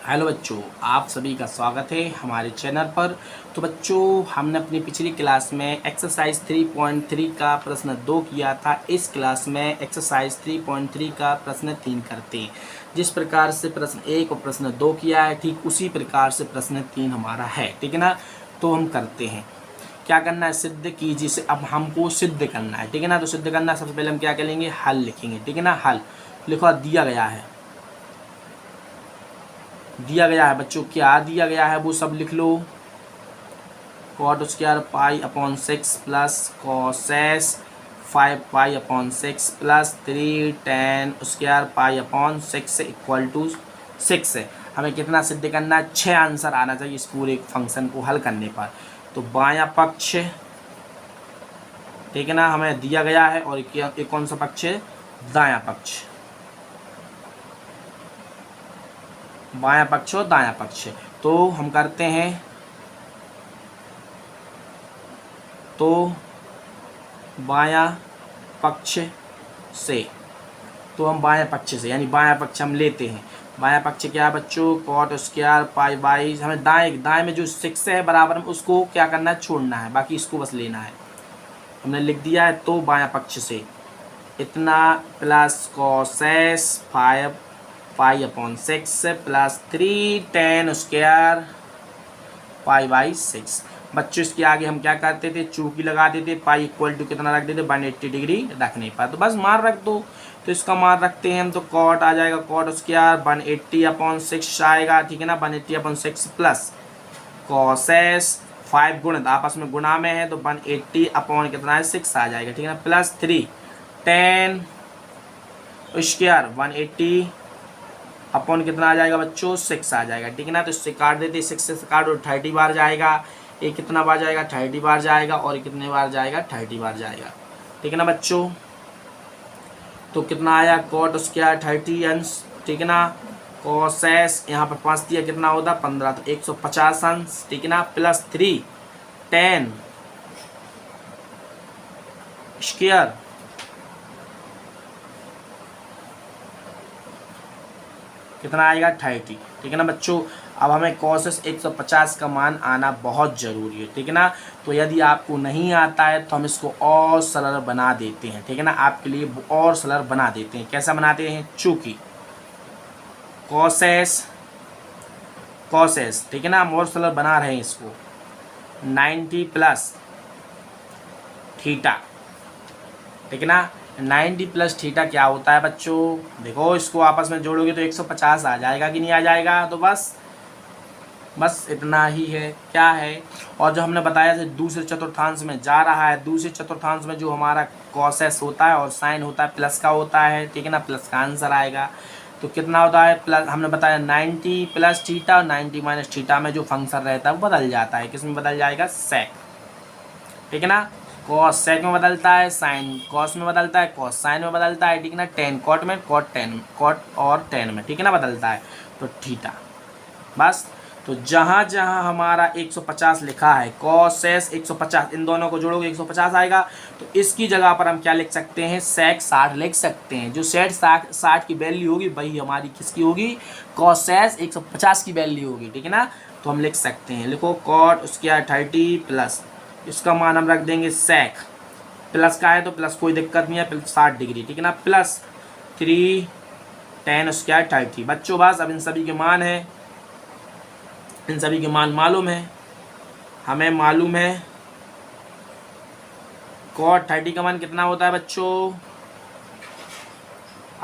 Hello बच्चों, आप सभी का स्वागत है हमारे चैनल पर। तो बच्चों, हमने अपनी पिछली क्लास में एक्सरसाइज 3.3 का प्रश्न 2 किया था। इस क्लास में एक्सरसाइज 3.3 का प्रश्न 3 करते हैं। जिस प्रकार से प्रश्न 1 और प्रश्न 2 किया है, ठीक उसी प्रकार से प्रश्न 3 हमारा है, ठीक है ना। तो हम करते हैं, क्या करना है, सिद्ध कीजिए से अब हमको सिद्ध करना है, ठीक है ना। तो सिद्ध करना सबसे पहले हम क्या करेंगे, हल लिखेंगे, ठीक है ना। हल लिखो, दिया गया है बच्चों, क्या दिया गया है वो सब लिख लो। Cot square pi upon 6 plus cosec 5 pi upon 6 plus 3 tan square pi upon 6 equal to 6 है। हमें कितना सिद्ध करना है, 6 आंसर आना चाहिए इस पूरे फंक्शन को हल करने पर। तो बायां पक्ष, ठीक है ना, हमें दिया गया है। और एक कौन सा पक्ष है, दायां पक्ष। बायां पक्ष और दायां पक्ष। तो हम करते हैं, तो बायां पक्ष से, तो हम बायां पक्ष से यानी बायां पक्ष हम लेते हैं। बायां पक्ष क्या है बच्चों, कॉट स्क्वायर पाई बाई, हमें दाएं में जो 6 है बराबर में उसको क्या करना है, छोड़ना है, बाकी इसको बस लेना है। हमने लिख दिया है। तो बायां पक्ष से इतना plus cosec 5 pi upon 6 plus 3 tan square pi by 6। बच्चों, इसके आगे हम क्या करते थे, चूकी लगाते थे, पाई इक्वल टू कितना रख देते, 180 डिग्री रखने पर। तो बस मान रख दो। तो इसका मान रखते हैं हम, तो कॉट आ जाएगा, कॉट स्क्वायर 180 अपॉन 6 आएगा, ठीक है ना। 180 अपॉन 6 प्लस कॉसेस 5 गुणित आपस में गुणा में है, तो 180 अपॉन कितना है, 6 आ जाएगा, ठीक है ना। प्लस 3 10 स्क्वायर 180 अपॉन कितना आ जाएगा बच्चों, 6 आ जाएगा, ठीक है ना। तो इससे काट देते, 6 से काट दो, 30 बार जाएगा। ये कितना बार जाएगा, 30 बार जाएगा। और कितने बार जाएगा, 30 बार जाएगा, ठीक है ना बच्चों। तो कितना आया, कॉट स्क्वायर 30 अंश, ठीक है ना। कोसेस यहाँ पर 5 दिया, कितना होता, 15, तो 150 अंश, ठीक है ना। प्लस 3 10 स्क्वायर कितना आएगा, 30, ठीक है ना बच्चों। अब हमें कोसेस 150 का मान आना बहुत ज़रूरी है, ठीक है ना। तो यदि आपको नहीं आता है तो हम इसको और सरल बना देते हैं, ठीक है ना। आपके लिए और सरल बना देते हैं। कैसा बनाते हैं, चूंकि कोसेस, ठीक है ना, हम और सरल बना रहे हैं इसको, 90 प्लस थीटा, ठीक है ना। 90 प्लस थीटा क्या होता है बच्चों, देखो इसको आपस में जोड़ोगे तो 150 आ जाएगा कि नहीं आ जाएगा। तो बस इतना ही है, क्या है। और जो हमने बताया था दूसरे चतुर्थांश में जा रहा है, दूसरे चतुर्थांश में जो हमारा कॉसेस होता है और साइन होता है प्लस का होता है, ठीक है ना। प्लस का आंसर आएगा। तो कितना होता है, प्लस हमने बताया 90 प्लस थीटा और 90 माइनस थीटा में जो फंक्शन रहता है वो बदल जाता है, किस में बदल जाएगा, सेक, ठीक है ना। कॉस सेक में बदलता है, साइन कॉस में बदलता है, कॉस साइन में बदलता है, ठीक है ना। टेन कॉट में, कॉट टेन, कॉट और टेन में, ठीक है ना, बदलता है। तो थीटा, बस। तो जहाँ जहाँ हमारा 150 लिखा है, कॉसेस 150, इन दोनों को जोड़ोगे 150 आएगा। तो इसकी जगह पर हम क्या लिख सकते हैं, सेक 60 लिख सकते हैं। जो सेक 60 की वैल्यू होगी वही हमारी किसकी होगी, कॉसेस 150 की वैल्यू होगी, ठीक है ना। तो हम लिख सकते हैं, लिखो कॉट स्क्वायर 30 प्लस इसका मान हम रख देंगे सेक, प्लस का है तो प्लस कोई दिक्कत नहीं है, प्लस 60 डिग्री, ठीक है ना। Plus 3 10 square 30। बच्चों बस अब इन सभी के मान है, इन सभी के मान मालूम है, हमें मालूम है कॉट 30 का मान कितना होता है बच्चों,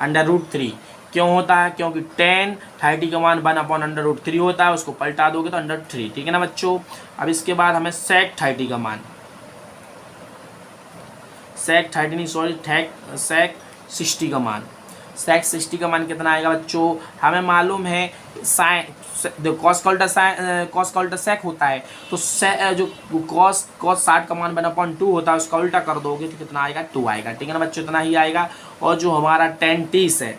√3। क्यों होता है, क्योंकि 10 30 का मान 1/√3 होता है, उसको पलटा दोगे तो √3, ठीक है ना बच्चों। अब इसके बाद हमें सेक 30 का मान, सेक 30 नहीं सॉरी सेक 60 का मान, सेक 60 का मान कितना आएगा बच्चों, हमें मालूम है साइन कॉस का उल्टा सेक होता है। तो जो कॉस 60 का मान 1/2 होता है, उसका उल्टा कर दोगे तो कितना आएगा, 2 आएगा, ठीक है ना बच्चों, इतना ही आएगा। और जो हमारा 10 30 है,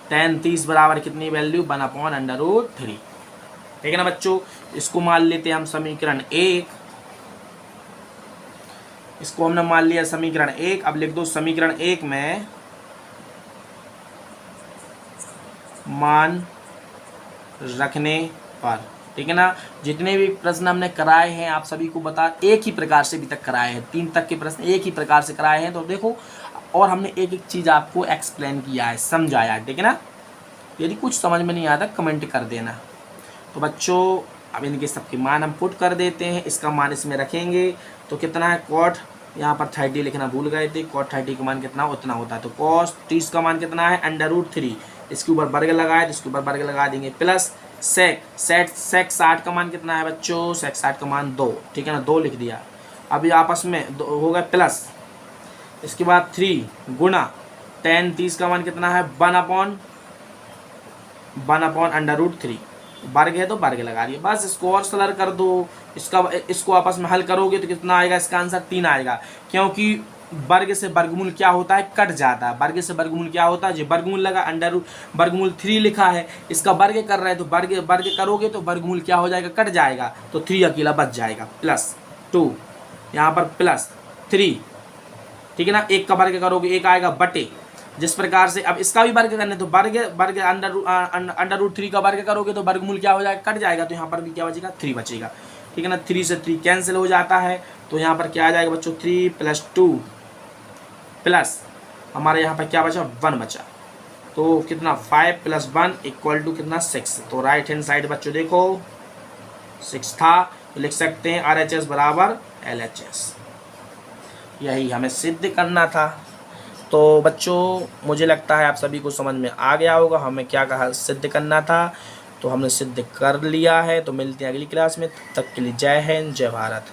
10 30 बराबर कितनी वैल्यू, 1/√3, ठीक है ना बच्चों। इसको मान लेते हैं हम समीकरण 1, इसको हमने मान लिया समीकरण 1। अब लिख दो समीकरण 1 में मान रखने पर। ठीक है ना। जितने भी प्रश्न हमने कराए हैं आप सभी को बता, एक ही प्रकार से अभी तक कराए हैं, 3 तक के प्रश्न एक ही प्रकार से कराए हैं। तो देखो, और हमने एक एक चीज़ आपको एक्सप्लेन किया है, समझाया। ठीक है ना। यदि कुछ समझ में नहीं आता कमेंट कर देना। तो बच्चों अब इनके सबके मान हम पुट कर देते हैं। इसका मान इसमें रखेंगे तो कितना है, कॉट यहाँ पर 30 लिखना भूल गए थे, कॉट 30 का मान कितना उतना होता है। तो कॉस 30 का मान कितना है, √3, इसके ऊपर वर्ग लगाए तो इसके ऊपर वर्ग लगा देंगे, प्लस सेक 60 का मान कितना है बच्चों, सेक 60 का मान 2। ठीक है ना, 2 लिख दिया। अभी आपस में हो गए प्लस, इसके बाद 3 गुना tan 30 का मान कितना है, 1/√3, वर्ग है तो वर्ग लगा दिए। बस इसको और सरल कर दो, इसको आपस में हल करोगे तो कितना आएगा, इसका आंसर 3 आएगा। क्योंकि वर्ग से वर्गमूल क्या होता है, कट जाता है। वर्ग से वर्गमूल क्या होता है, जो वर्गमूल लगा, वर्गमूल 3 लिखा है, इसका वर्ग कर रहे हैं तो वर्ग करोगे तो वर्गमूल क्या हो जाएगा, कट जाएगा, तो 3 अकेला बच जाएगा, +2 यहाँ पर +3। ठीक है ना। 1 का वर्ग करोगे 1 आएगा बटे, जिस प्रकार से अब इसका भी वर्ग करने तो वर्ग √3 का वर्ग करोगे तो वर्गमूल क्या हो जाएगा, कट जाएगा, तो यहाँ पर भी क्या बचेगा, 3 बचेगा। ठीक है ना। 3 से 3 कैंसिल हो जाता है, तो यहाँ पर क्या आ जाएगा बच्चों, 3 + 2 प्लस हमारे यहाँ पर क्या बचा, 1 बचा। तो कितना, 5 + 1 = कितना, 6। तो राइट हैंड साइड बच्चों देखो 6 था, तो लिख सकते हैं RHS = LHS। यही हमें सिद्ध करना था। तो बच्चों मुझे लगता है आप सभी को समझ में आ गया होगा हमें क्या कहा सिद्ध करना था, तो हमने सिद्ध कर लिया है। तो मिलते हैं अगली क्लास में, तब तक के लिए जय हिंद, जय भारत।